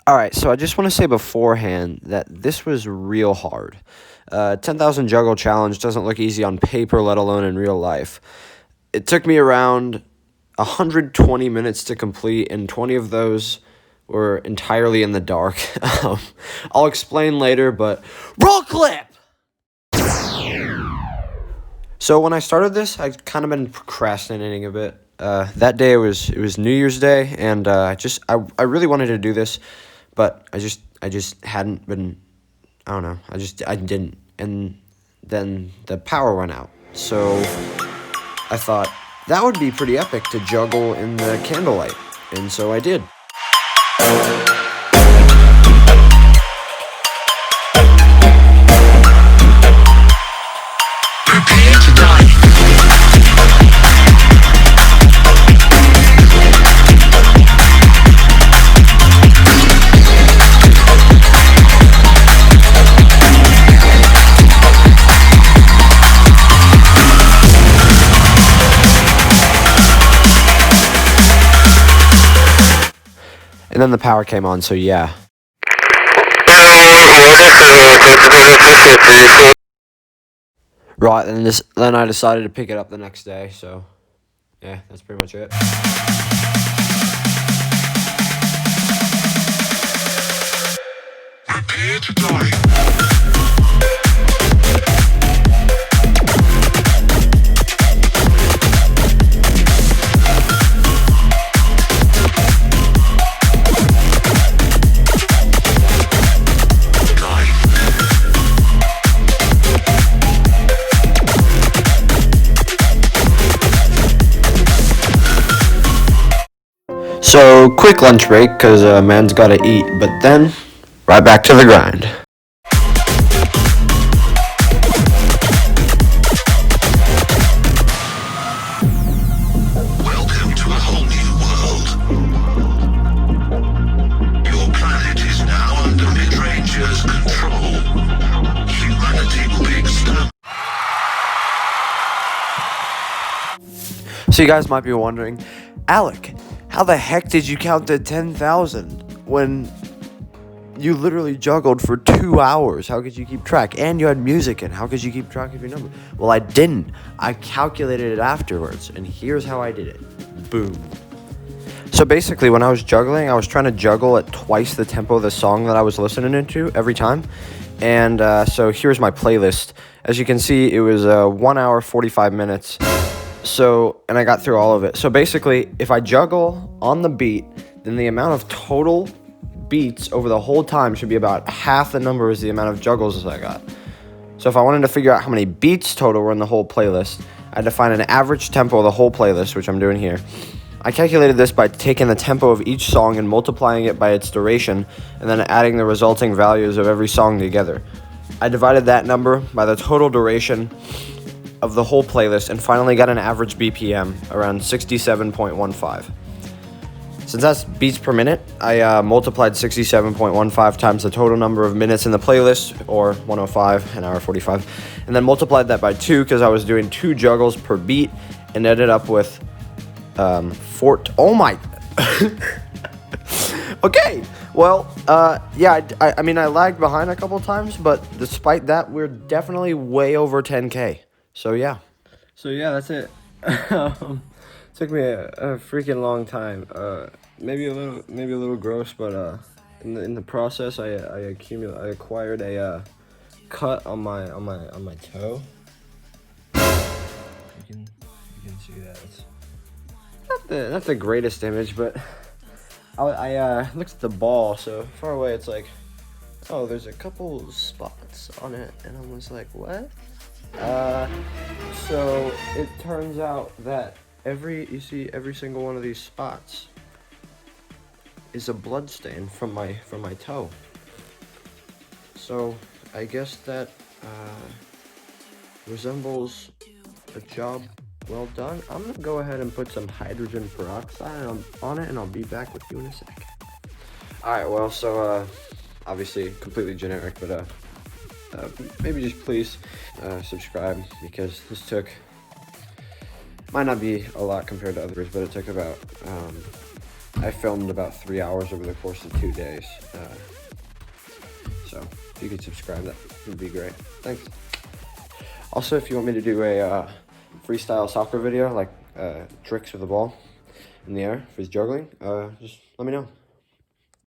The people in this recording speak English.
All right, so I just want to say beforehand that this was real hard. 10,000 juggle challenge doesn't look easy on paper, let alone in real life. It took me around 120 minutes to complete, and 20 of those were entirely in the dark. Um, I'll explain later, but roll clip! So when I started this, I'd kind of been procrastinating a bit. That day it was New Year's Day, and I really wanted to do this, but I just hadn't been. I don't know. I didn't, and then the power went out. So I thought that would be pretty epic to juggle in the candlelight, and so I did. Prepare to die. And then the power came on. So yeah. Right, and then I decided to pick it up the next day. So yeah, that's pretty much it. Prepare to die. So quick lunch break because man's got to eat, but then right back to the grind. Welcome to a whole new world. Your planet is now under mid-rangers' control. Humanity will be exterminated. So you guys might be wondering, Alec, how the heck did you count to 10,000 when you literally juggled for 2 hours? How could you keep track? And you had music in. How could you keep track of your number? Well, I didn't. I calculated it afterwards, and here's how I did it. Boom. So basically, when I was juggling, I was trying to juggle at twice the tempo of the song that I was listening to every time. And so here's my playlist. As you can see, it was 1 hour, 45 minutes. So, and I got through all of it. So basically, if I juggle on the beat, then the amount of total beats over the whole time should be about half the number as the amount of juggles as I got. So if I wanted to figure out how many beats total were in the whole playlist, I had to find an average tempo of the whole playlist, which I'm doing here. I calculated this by taking the tempo of each song and multiplying it by its duration, and then adding the resulting values of every song together. I divided that number by the total duration of the whole playlist and finally got an average BPM around 67.15. Since that's beats per minute, I multiplied 67.15 times the total number of minutes in the playlist, or 105, an hour 45, and then multiplied that by 2 because I was doing 2 juggles per beat, and ended up with oh my. Okay, well, yeah, I mean, I lagged behind a couple times, but despite that, we're definitely way over 10K. So yeah. So yeah, that's it. Took me a freaking long time. Maybe a little gross, but in the process, I acquired a cut on my toe. You can see that. It's not the greatest image, but I looked at the ball so far away. It's like, oh, there's a couple spots on it, and I was like, what? So it turns out that every single one of these spots is a blood stain from my toe. So I guess that resembles a job well done. I'm gonna go ahead and put some hydrogen peroxide on it, and I'll be back with you in a sec. Alright, well, so obviously completely generic, but maybe just please subscribe, because this might not be a lot compared to others, but it took about I filmed about 3 hours over the course of 2 days. So if you could subscribe, that would be great. Thanks. Also, if you want me to do a freestyle soccer video, like tricks with the ball in the air for juggling, just let me know.